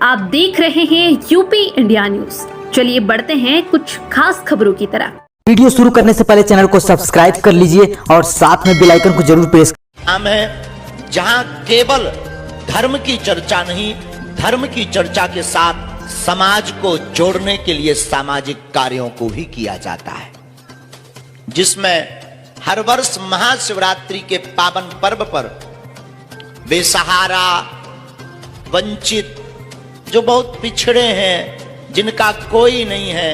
आप देख रहे हैं यूपी इंडिया न्यूज। चलिए बढ़ते हैं कुछ खास खबरों की तरफ। वीडियो शुरू करने से पहले चैनल को सब्सक्राइब कर लीजिए और साथ में बेल आइकन को जरूर प्रेस। नाम है जहां केवल धर्म की चर्चा नहीं, धर्म की चर्चा के साथ समाज को जोड़ने के लिए सामाजिक कार्यों को भी किया जाता है, जिसमें हर वर्ष महाशिवरात्रि के पावन पर्व पर बेसहारा, वंचित, जो बहुत पिछड़े हैं, जिनका कोई नहीं है,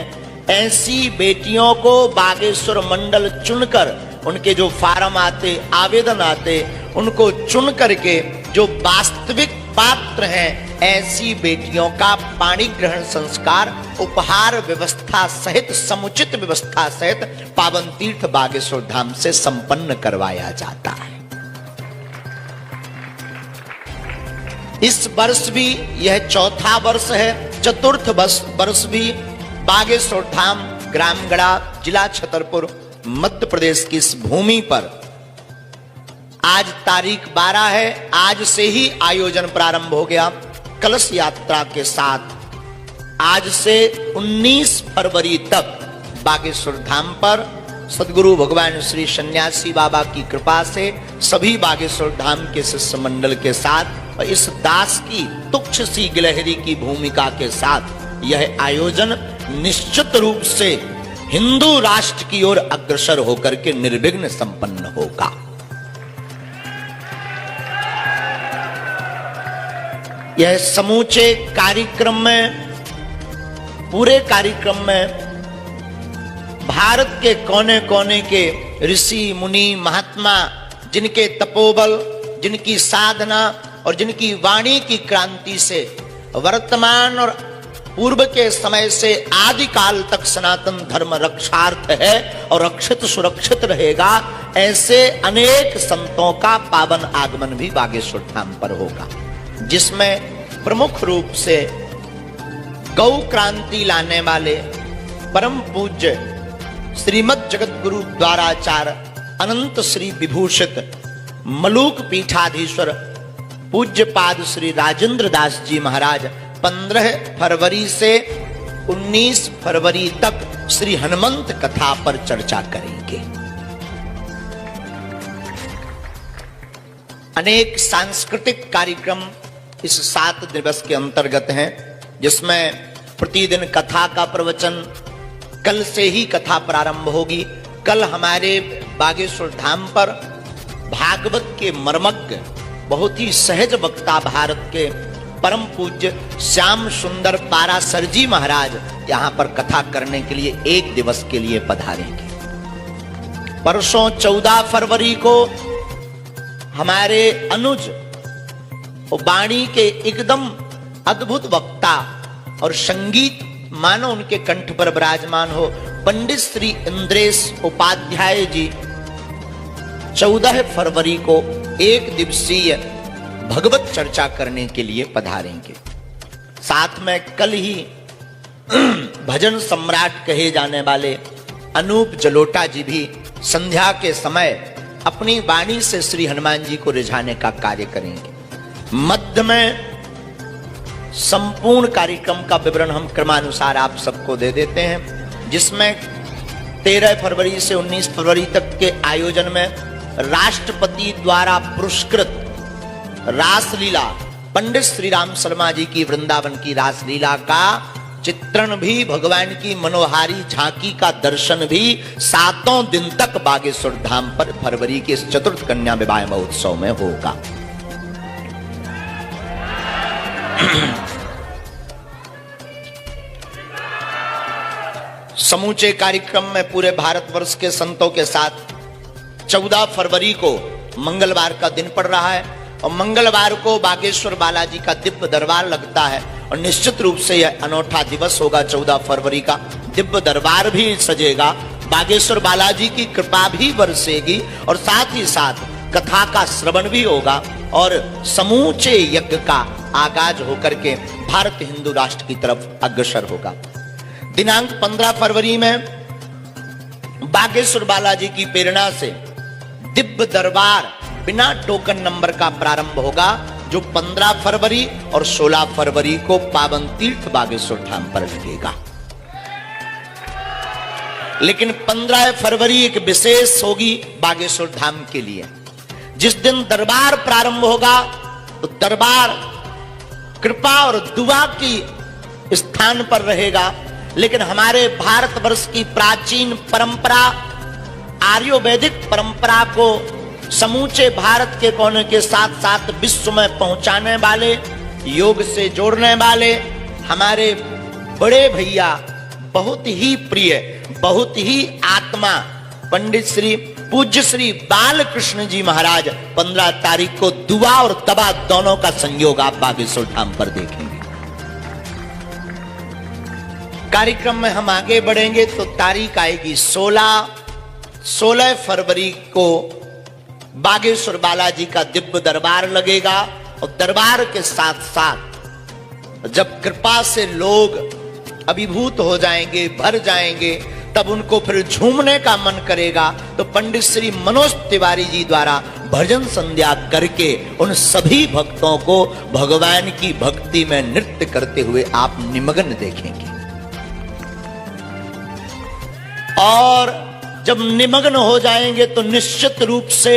ऐसी बेटियों को बागेश्वर मंडल चुनकर, उनके जो फार्म आते, आवेदन आते, उनको चुन करके जो वास्तविक पात्र हैं, ऐसी बेटियों का पाणी ग्रहण संस्कार उपहार व्यवस्था सहित, समुचित व्यवस्था सहित पावन तीर्थ बागेश्वर धाम से संपन्न करवाया जाता है। इस वर्ष भी यह चौथा वर्ष है। चतुर्थ वर्ष भी बागेश्वर धाम ग्रामगढ़ा, जिला छतरपुर, मध्य प्रदेश की इस भूमि पर आज तारीख 12 है। आज से ही आयोजन प्रारंभ हो गया कलश यात्रा के साथ। आज से 19 फरवरी तक बागेश्वर धाम पर सदगुरु भगवान श्री सन्यासी बाबा की कृपा से सभी बागेश्वर धाम के शिष्य मंडल के साथ और इस दास की तुच्छ सी गिलहरी की भूमिका के साथ यह आयोजन निश्चित रूप से हिंदू राष्ट्र की ओर अग्रसर होकर के निर्विघ्न संपन्न होगा। यह समूचे कार्यक्रम में, पूरे कार्यक्रम में भारत के कोने कोने के ऋषि मुनि महात्मा, जिनके तपोबल, जिनकी साधना और जिनकी वाणी की क्रांति से वर्तमान और पूर्व के समय से आदि काल तक सनातन धर्म रक्षार्थ है और रक्षित सुरक्षित रहेगा, ऐसे अनेक संतों का पावन आगमन भी बागेश्वर धाम पर होगा, जिसमें प्रमुख रूप से गौ क्रांति लाने वाले परम पूज्य श्रीमद जगत गुरु द्वाराचार्य अनंत श्री विभूषित मलूक पीठाधीश्वर पूज्य पाद श्री राजेंद्र दास जी महाराज 15 फरवरी से 19 फरवरी तक श्री हनुमंत कथा पर चर्चा करेंगे। अनेक सांस्कृतिक कार्यक्रम इस 7 दिवस के अंतर्गत हैं, जिसमें प्रतिदिन कथा का प्रवचन, कल से ही कथा प्रारंभ होगी। कल हमारे बागेश्वर धाम पर भागवत के मर्मज्ञ, बहुत ही सहज वक्ता भारत के परम पूज्य श्याम सुंदर पारासर जी महाराज यहां पर कथा करने के लिए 1 दिवस के लिए पधारेंगे। परसों 14 फरवरी को हमारे अनुज वाणी के एकदम अद्भुत वक्ता और संगीत मानो उनके कंठ पर विराजमान हो, पंडित श्री इंद्रेश उपाध्याय जी 14 फरवरी को 1 दिवसीय भगवत चर्चा करने के लिए पधारेंगे। साथ में कल ही भजन सम्राट कहे जाने वाले अनूप जलोटा जी भी संध्या के समय अपनी वाणी से श्री हनुमान जी को रिझाने का कार्य करेंगे। मध्य में संपूर्ण कार्यक्रम का विवरण हम क्रमानुसार आप सबको दे देते हैं, जिसमें 13 फरवरी से 19 फरवरी तक के आयोजन में राष्ट्रपति द्वारा पुरस्कृत रासलीला, पंडित श्री राम शर्मा जी की वृंदावन की रासलीला का चित्रण भी, भगवान की मनोहारी झांकी का दर्शन भी 7 दिन तक बागेश्वर धाम पर फरवरी के इस चतुर्थ कन्या विवाह महोत्सव में होगा। समूचे कार्यक्रम में पूरे भारतवर्ष के संतों के साथ 14 फरवरी को मंगलवार का दिन पड़ रहा है और मंगलवार को बागेश्वर बालाजी का दिव्य दरबार लगता है और निश्चित रूप से यह अनोखा दिवस होगा। 14 फरवरी का दिव्य दरबार भी सजेगा, बागेश्वर बालाजी की कृपा भी बरसेगी और साथ ही साथ कथा का श्रवण भी होगा और समूचे यज्ञ का आगाज होकर के भारत हिंदू राष्ट्र की तरफ अग्रसर होगा। दिनांक 15 फरवरी में बागेश्वर बालाजी की प्रेरणा से दिव्य दरबार बिना टोकन नंबर का प्रारंभ होगा, जो 15 फरवरी और 16 फरवरी को पावन तीर्थ बागेश्वर धाम पर लगेगा। लेकिन 15 फरवरी एक विशेष होगी बागेश्वर धाम के लिए। जिस दिन दरबार प्रारंभ होगा तो दरबार कृपा और दुआ की स्थान पर रहेगा। लेकिन हमारे भारतवर्ष की प्राचीन परंपरा, आर्योवैदिक परंपरा को समूचे भारत के कोने के साथ साथ विश्व में पहुंचाने वाले, योग से जोड़ने वाले हमारे बड़े भैया, बहुत ही प्रिय, बहुत ही आत्मा पंडित श्री पूज्य श्री बालकृष्ण जी महाराज 15 तारीख को दुआ और तबा दोनों का संयोग आप बागेश्वर धाम पर देखेंगे। कार्यक्रम में हम आगे बढ़ेंगे तो तारीख आएगी 16 फरवरी को बागेश्वर बालाजी का दिव्य दरबार लगेगा। और दरबार के साथ साथ जब कृपा से लोग अभिभूत हो जाएंगे, भर जाएंगे, तब उनको फिर झूमने का मन करेगा। तो पंडित श्री मनोज तिवारी जी द्वारा भजन संध्या करके उन सभी भक्तों को भगवान की भक्ति में नृत्य करते हुए आप निमग्न देखेंगे। और जब निमग्न हो जाएंगे तो निश्चित रूप से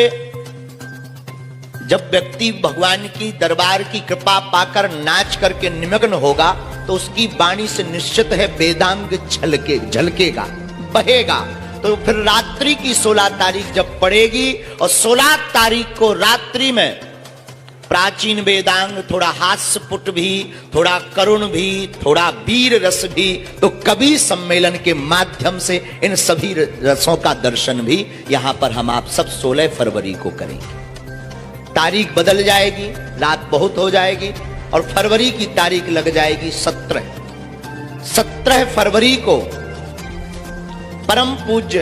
जब व्यक्ति भगवान की दरबार की कृपा पाकर नाच करके निमग्न होगा तो उसकी वाणी से निश्चित है वेदांग झलकेगा, बहेगा। तो फिर रात्रि की 16 तारीख जब पड़ेगी और 16 तारीख को रात्रि में प्राचीन वेदांग, थोड़ा हास्यपुट भी, थोड़ा करुण भी, थोड़ा वीर रस भी, तो कवि सम्मेलन के माध्यम से इन सभी रसों का दर्शन भी यहां पर हम आप सब 16 फरवरी को करेंगे। तारीख बदल जाएगी, रात बहुत हो जाएगी और फरवरी की तारीख लग जाएगी 17 फरवरी को परम पूज्य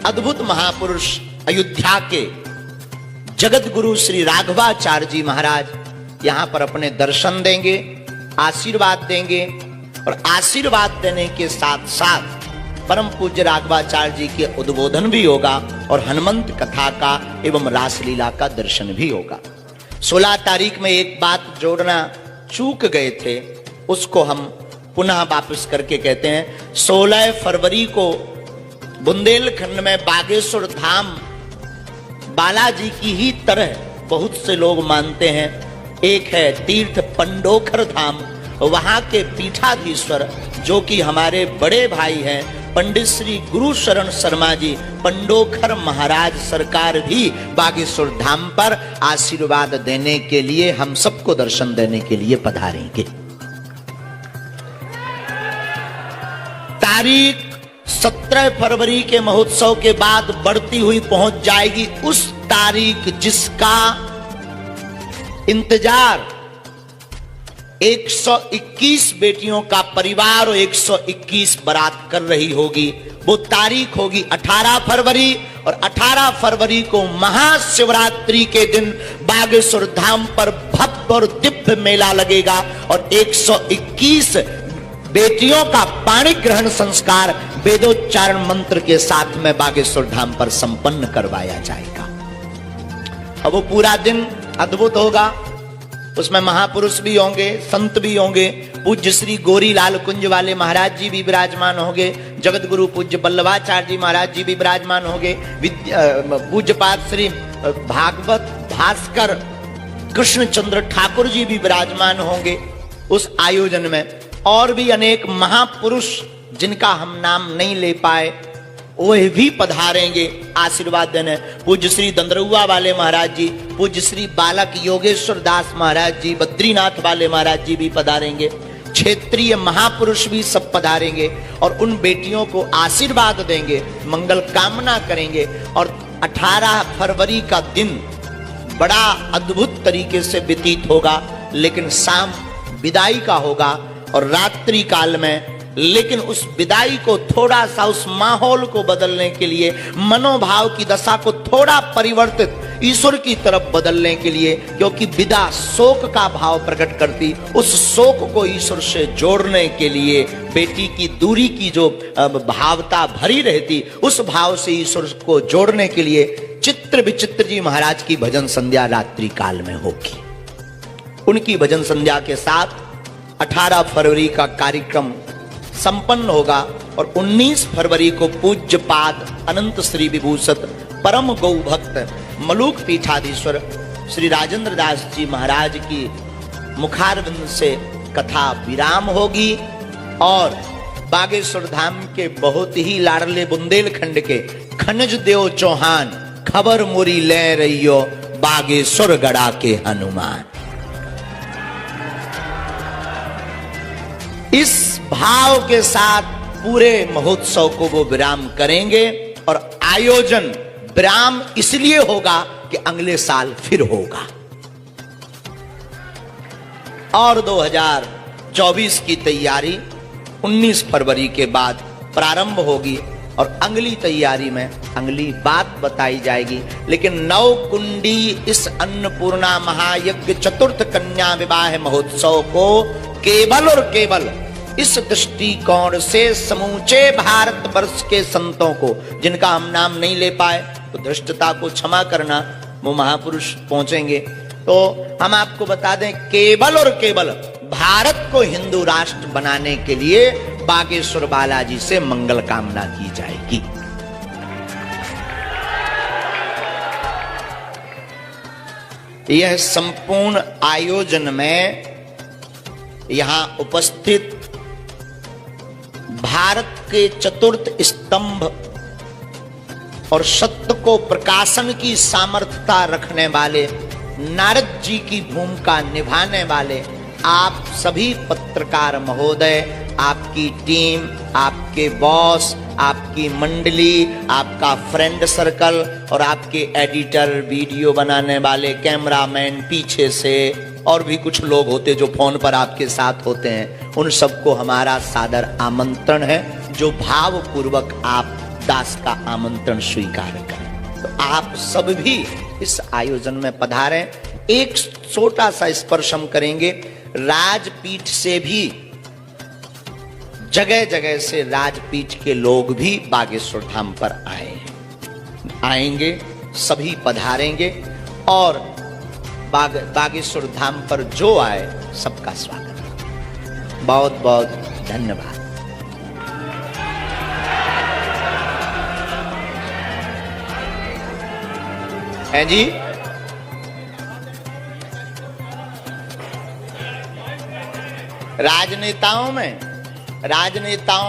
अद्भुत महापुरुष अयोध्या के जगत गुरु श्री राघवाचार्य जी महाराज यहां पर अपने दर्शन देंगे, आशीर्वाद देंगे। और आशीर्वाद देने के साथ साथ परम पूज्य राघवाचार्य जी के उद्बोधन भी होगा और हनुमंत कथा का एवं रासलीला का दर्शन भी होगा। 16 तारीख में एक बात जोड़ना चूक गए थे, उसको हम पुनः वापस करके कहते हैं। 16 फरवरी को बुंदेलखंड में बागेश्वर धाम बालाजी की ही तरह बहुत से लोग मानते हैं। एक है तीर्थ पंडोखर धाम, वहां के पीठाधीश्वर जो कि हमारे बड़े भाई हैं पंडित श्री गुरु शरण शर्मा जी पंडोखर महाराज सरकार भी बागेश्वर धाम पर आशीर्वाद देने के लिए, हम सबको दर्शन देने के लिए पधारेंगे। तारीख 17 फरवरी के महोत्सव के बाद बढ़ती हुई पहुंच जाएगी उस तारीख जिसका इंतजार 121 बेटियों का परिवार और 121 बारात कर रही होगी। वो तारीख होगी 18 फरवरी और 18 फरवरी को महाशिवरात्रि के दिन बागेश्वर धाम पर भव्य और दिव्य मेला लगेगा और 121 बेटियों का पाणी ग्रहण संस्कार वेदोच्चारण मंत्र के साथ में बागेश्वर धाम पर संपन्न करवाया जाएगा। अब वो पूरा दिन अद्भुत होगा। उसमें महापुरुष भी होंगे, संत भी होंगे। पूज्य श्री गोरी लाल कुंज वाले महाराज जी भी विराजमान होंगे, जगत गुरु पूज्य बल्लभाचार्य जी महाराज जी भी विराजमान होंगे, पूज्यपाद श्री भागवत भास्कर कृष्णचंद्र ठाकुर जी भी विराजमान होंगे उस आयोजन में। और भी अनेक महापुरुष जिनका हम नाम नहीं ले पाए वह भी पधारेंगे आशीर्वाद देने। पूज्य श्री दंदरुआ वाले महाराज जी, पूज्य श्री बालक योगेश्वर दास महाराज जी, बद्रीनाथ वाले महाराज जी भी पधारेंगे। क्षेत्रीय महापुरुष भी सब पधारेंगे और उन बेटियों को आशीर्वाद देंगे, मंगल कामना करेंगे। और 18 फरवरी का दिन बड़ा अद्भुत तरीके से व्यतीत होगा, लेकिन शाम विदाई का होगा और रात्रि काल में, लेकिन उस विदाई को थोड़ा सा, उस माहौल को बदलने के लिए, मनोभाव की दशा को थोड़ा परिवर्तित ईश्वर की तरफ बदलने के लिए, क्योंकि विदा शोक का भाव प्रकट करती, उस शोक को ईश्वर से जोड़ने के लिए, बेटी की दूरी की जो भावता भरी रहती उस भाव से ईश्वर को जोड़ने के लिए चित्र विचित्र जी महाराज की भजन संध्या रात्रि काल में होगी। उनकी भजन संध्या के साथ 18 फरवरी का कार्यक्रम संपन्न होगा और 19 फरवरी को पूज्य पाद अनंत श्री विभूषित परम गौ भक्त मलूक पीठाधीश्वर श्री राजेंद्र दास जी महाराज की मुखारविंद से कथा विराम होगी और बागेश्वर धाम के बहुत ही लाडले बुंदेलखंड के खनिज देव चौहान खबर मोरी ले रहियो बागेश्वर गड़ा के हनुमान, इस भाव के साथ पूरे महोत्सव को वो विराम करेंगे और आयोजन विराम इसलिए होगा कि अगले साल फिर होगा और 2024 की तैयारी 19 फरवरी के बाद प्रारंभ होगी और अगली तैयारी में अगली बात बताई जाएगी। लेकिन नौ कुंडी इस अन्नपूर्णा महायज्ञ चतुर्थ कन्या विवाह महोत्सव को केवल और केवल इस दृष्टिकोण से समूचे भारत वर्ष के संतों को, जिनका हम नाम नहीं ले पाए तो धृष्टता को क्षमा करना, वो महापुरुष पहुंचेंगे तो हम आपको बता दें, केवल और केवल भारत को हिंदू राष्ट्र बनाने के लिए बागेश्वर बालाजी से मंगल कामना की जाएगी। यह संपूर्ण आयोजन में यहां उपस्थित भारत के चतुर्थ स्तंभ और सत्य को प्रकाशन की सामर्थ्यता रखने वाले नारद जी की भूमिका निभाने वाले आप सभी पत्रकार महोदय, आपकी टीम, आपके बॉस, आपकी मंडली, आपका फ्रेंड सर्कल और आपके एडिटर, वीडियो बनाने वाले, कैमरामैन पीछे से और भी कुछ लोग होते जो फोन पर आपके साथ होते हैं, उन सबको हमारा सादर आमंत्रण है। जो भावपूर्वक आप दास का आमंत्रण स्वीकार करें तो आप सब भी इस आयोजन में पधारें। एक छोटा सा स्पर्श हम करेंगे, राजपीठ से भी जगह जगह से राजपीठ के लोग भी बागेश्वर धाम पर आएंगे, सभी पधारेंगे और बागेश्वर धाम पर जो आए सबका स्वागत। बहुत बहुत धन्यवाद। है जी, राजनेताओं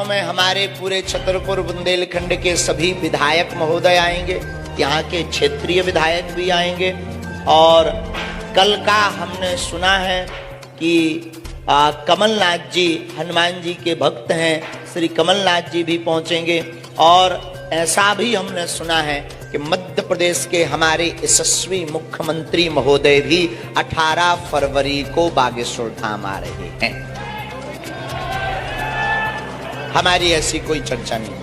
में हमारे पूरे छतरपुर बुंदेलखंड के सभी विधायक महोदय आएंगे, यहाँ के क्षेत्रीय विधायक भी आएंगे और कल का हमने सुना है कि कमलनाथ जी हनुमान जी के भक्त हैं, श्री कमलनाथ जी भी पहुंचेंगे और ऐसा भी हमने सुना है कि मध्य प्रदेश के हमारे यशस्वी मुख्यमंत्री महोदय भी 18 फरवरी को बागेश्वर धाम आ रहे हैं। हमारी ऐसी कोई चर्चा नहीं।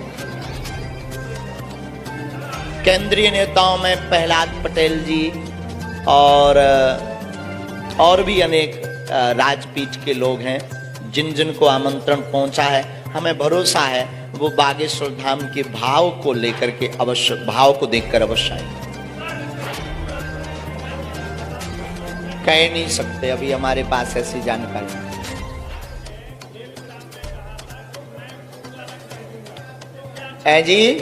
केंद्रीय नेताओं में प्रहलाद पटेल जी और भी अनेक राजपीठ के लोग हैं जिन जिन को आमंत्रण पहुंचा है। हमें भरोसा है वो बागेश्वर धाम के भाव को लेकर के अवश्य, भाव को देखकर अवश्य आएंगे। कह नहीं सकते, अभी हमारे पास ऐसी जानकारी है जी।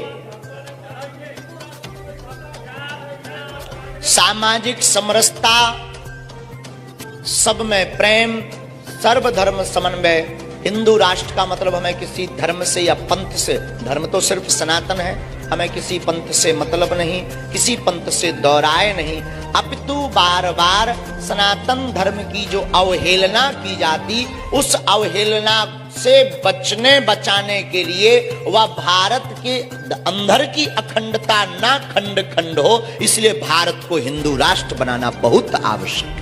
सामाजिक समरसता, सब में प्रेम, सर्वधर्म समन्वय। हिंदू राष्ट्र का मतलब हमें किसी धर्म से या पंथ से, धर्म तो सिर्फ सनातन है, हमें किसी पंथ से मतलब नहीं, किसी पंथ से दौराए नहीं, अपितु बार बार सनातन धर्म की जो अवहेलना की जाती, उस अवहेलना से बचाने के लिए वह भारत के अंदर की अखंडता ना खंड खंड हो, इसलिए भारत को हिंदू राष्ट्र बनाना बहुत आवश्यक है।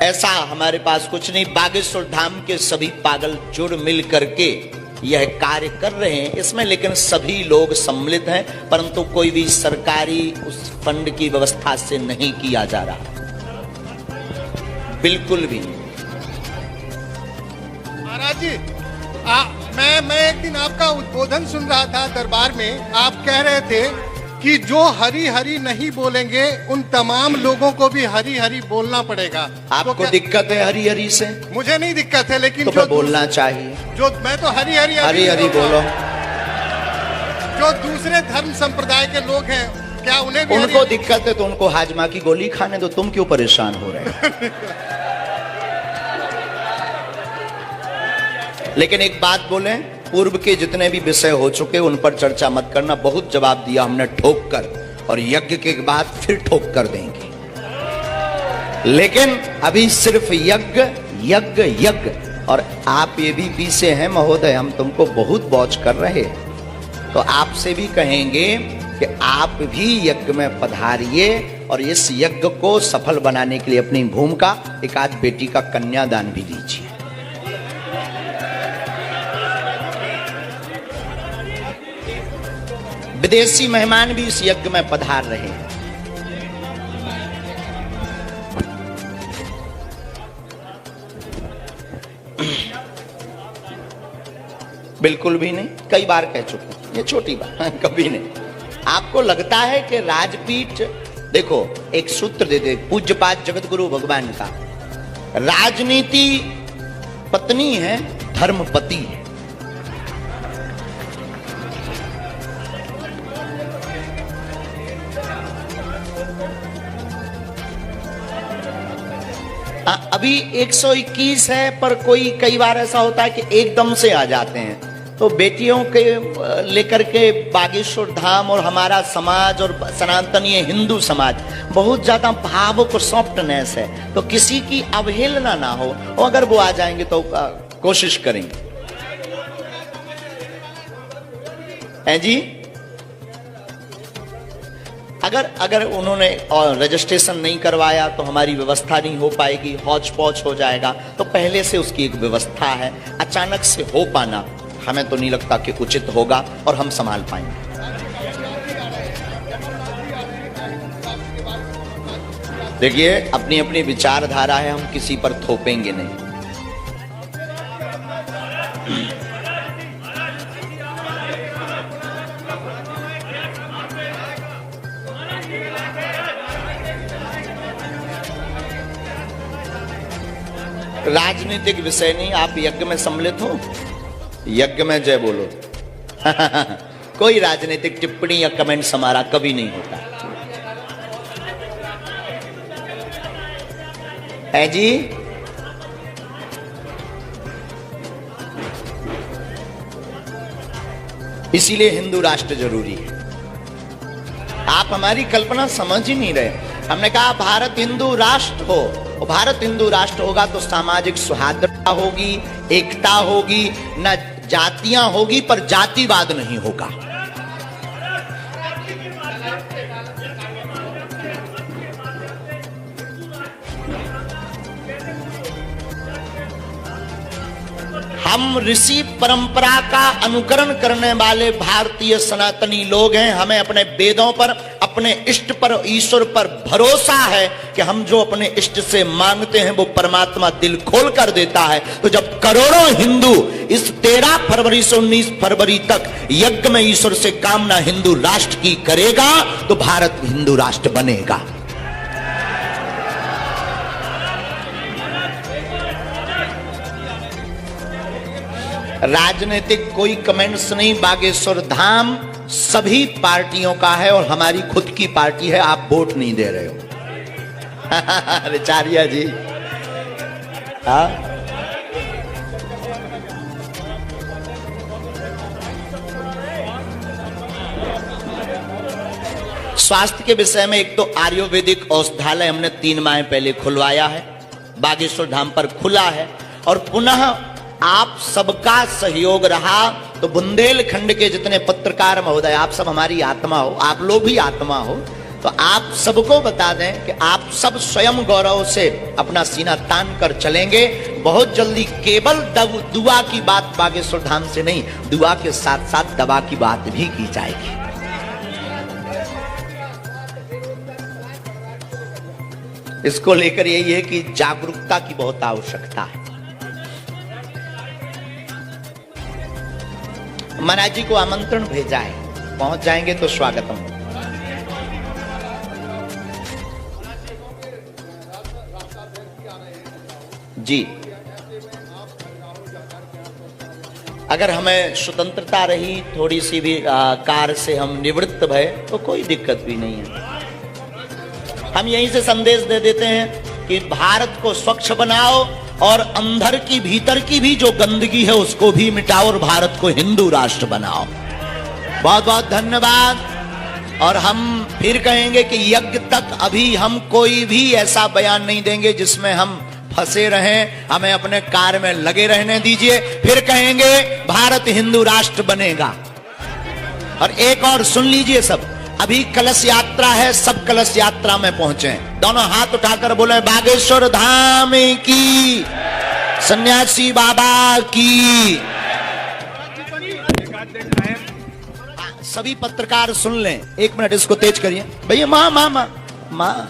ऐसा हमारे पास कुछ नहीं। बागेश्वर धाम के सभी पागल जुड़ मिल करके यह कार्य कर रहे हैं इसमें, लेकिन सभी लोग सम्मिलित हैं, परंतु कोई भी सरकारी उस फंड की व्यवस्था से नहीं किया जा रहा, बिल्कुल भी। महाराज जी मैं एक दिन आपका उद्बोधन सुन रहा था दरबार में। आप कह रहे थे कि जो हरी हरी नहीं बोलेंगे उन तमाम लोगों को भी हरी हरी बोलना पड़ेगा। आपको दिक्कत है हरी हरी से? मुझे नहीं दिक्कत है, लेकिन तो जो बोलना चाहिए। जो मैं तो हरी हरी हरी हरी बोलो। जो दूसरे धर्म संप्रदाय के लोग हैं, क्या उन्हें भी उनको दिक्कत है तो उनको हाजमा की गोली खाने दो, तुम क्यों परेशान हो रहे हो? लेकिन एक बात बोले, पूर्व के जितने भी विषय हो चुके उन पर चर्चा मत करना। बहुत जवाब दिया हमने ठोक कर, और यज्ञ के बाद फिर ठोक कर देंगे। लेकिन अभी सिर्फ यज्ञ यज्ञ यज्ञ। और आप ये भी पीछे हैं महोदय, हम तुमको बहुत वॉच कर रहे हैं, तो आपसे भी कहेंगे कि आप भी यज्ञ में पधारिए और इस यज्ञ को सफल बनाने के लिए अपनी भूमिका, एक आध बेटी का कन्यादान भी दीजिए। विदेशी मेहमान भी इस यज्ञ में पधार रहे हैं। बिल्कुल भी नहीं, कई बार कह चुके, ये छोटी बात कभी नहीं। आपको लगता है कि राजपीठ, देखो एक सूत्र दे दे पूज्यपाद जगत गुरु भगवान का, राजनीति पत्नी है, धर्म पति है। अभी 121 है, पर कोई कई बार ऐसा होता है कि एकदम से आ जाते हैं। तो बेटियों के लेकर के बागेश्वर धाम और हमारा समाज और सनातनीय हिंदू समाज बहुत ज्यादा भावुक और सॉफ्टनेस है, तो किसी की अवहेलना ना हो, और अगर वो आ जाएंगे तो कोशिश करेंगे। हैं जी? अगर उन्होंने रजिस्ट्रेशन नहीं करवाया तो हमारी व्यवस्था नहीं हो पाएगी, हौच पौच हो जाएगा। तो पहले से उसकी एक व्यवस्था है, अचानक से हो पाना हमें तो नहीं लगता कि उचित होगा और हम संभाल पाएंगे। देखिए, अपनी अपनी विचारधारा है, हम किसी पर थोपेंगे नहीं। राजनीतिक विषय नहीं, आप यज्ञ में सम्मिलित हो, यज्ञ में जय बोलो। कोई राजनीतिक टिप्पणी या कमेंट्स हमारा कभी नहीं होता है जी। इसीलिए हिंदू राष्ट्र जरूरी है। आप हमारी कल्पना समझ ही नहीं रहे। हमने कहा भारत हिंदू राष्ट्र हो, और भारत हिंदू राष्ट्र होगा तो सामाजिक सौहार्दता होगी, एकता होगी, न जातियां होगी, पर जातिवाद नहीं होगा। हम ऋषि परंपरा का अनुकरण करने वाले भारतीय सनातनी लोग हैं। हमें अपने वेदों पर, अपने इष्ट पर, ईश्वर पर भरोसा है कि हम जो अपने इष्ट से मांगते हैं वो परमात्मा दिल खोल कर देता है। तो जब करोड़ों हिंदू इस 13 फरवरी से 19 फरवरी तक यज्ञ में ईश्वर से कामना हिंदू राष्ट्र की करेगा तो भारत हिंदू राष्ट्र बनेगा। राजनीतिक कोई कमेंट्स नहीं। बागेश्वर धाम सभी पार्टियों का है और हमारी खुद की पार्टी है। आप वोट नहीं दे रहे हो। रिचारिया जी, हाँ, स्वास्थ्य के विषय में एक तो आयुर्वेदिक औषधालय हमने 3 माह पहले खुलवाया है, बागेश्वर धाम पर खुला है। और पुनः आप सबका सहयोग रहा तो बुंदेलखंड के जितने पत्रकार महोदय, आप सब हमारी आत्मा हो, आप लोग भी आत्मा हो, तो आप सबको बता दें कि आप सब स्वयं गौरव से अपना सीना तान कर चलेंगे। बहुत जल्दी केवल दुआ की बात बागेश्वर धाम से नहीं, दुआ के साथ साथ दवा की बात भी की जाएगी। इसको लेकर यही है कि जागरूकता की बहुत आवश्यकता है। महाराज जी को आमंत्रण भेजा है, पहुंच जाएंगे तो स्वागतम। जी, अगर हमें स्वतंत्रता रही, थोड़ी सी भी कार से हम निवृत्त भय तो कोई दिक्कत भी नहीं है। हम यहीं से संदेश दे देते हैं कि भारत को स्वच्छ बनाओ और अंदर की भीतर की भी जो गंदगी है उसको भी मिटाओ और भारत को हिंदू राष्ट्र बनाओ। बहुत बहुत धन्यवाद। और हम फिर कहेंगे कि यज्ञ तक अभी हम कोई भी ऐसा बयान नहीं देंगे जिसमें हम फंसे रहें, हमें अपने कार्य में लगे रहने दीजिए। फिर कहेंगे भारत हिंदू राष्ट्र बनेगा। और एक और सुन लीजिए सब, अभी कलश यात्रा है, सब कलश यात्रा में पहुंचे, दोनों हाथ उठाकर बोले बागेश्वर धाम की, सन्यासी बाबा की। सभी पत्रकार सुन लें, एक मिनट इसको तेज करिए भैया। माँ माँ माँ माँ,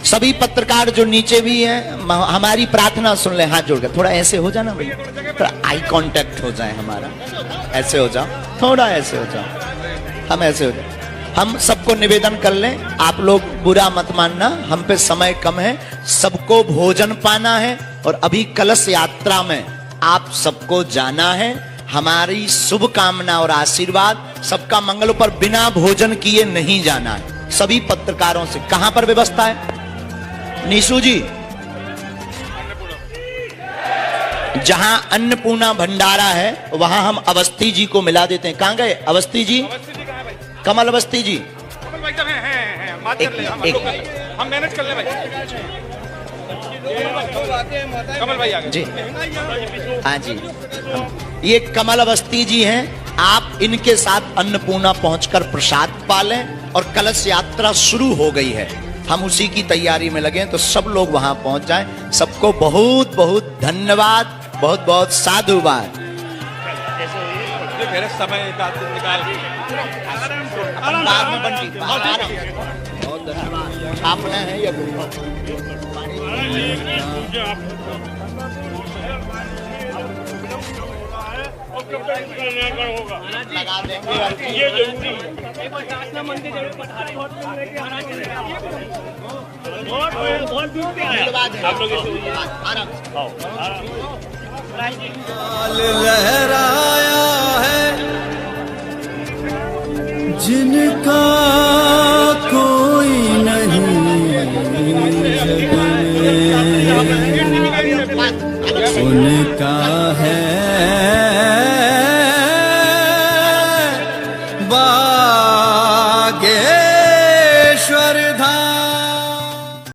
सभी पत्रकार जो नीचे भी हैं, हमारी प्रार्थना सुन लें, हाथ जोड़कर। थोड़ा ऐसे हो जाना भैया, थोड़ा आई कांटेक्ट हो जाए हमारा, ऐसे हो जाओ, थोड़ा ऐसे हो जाओ, हम ऐसे हो जाए। हम सबको निवेदन कर लें, आप लोग बुरा मत मानना, हम पे समय कम है, सबको भोजन पाना है और अभी कलश यात्रा में आप सबको जाना है। हमारी शुभकामना और आशीर्वाद, सबका मंगल पर बिना भोजन किए नहीं जाना है। सभी पत्रकारों से कहां पर व्यवस्था है निशु जी? जहां अन्नपूर्णा भंडारा है वहां हम अवस्थी जी को मिला देते हैं। कहां गए अवस्थी जी? कमल अवस्थी जी, हम मैनेज कर ले भाई। कमल भाई आ गए जी। हाँ जी, ये कमल अवस्थी जी हैं। आप इनके साथ अन्नपूर्णा पहुंचकर प्रसाद पालें और कलश यात्रा शुरू हो गई है, हम उसी की तैयारी में लगे, तो सब लोग वहां पहुंच जाएं। सबको बहुत बहुत धन्यवाद, बहुत बहुत साधुवाद। मेरे समय निकाल बाद में बंटी, बहुत धन्यवाद। आपने है या लगा देंगे, ये जरूरी है। बहुत दूर से आप लोग लहराया है जिनका कोई नहीं उनका है बागेश्वर धाम।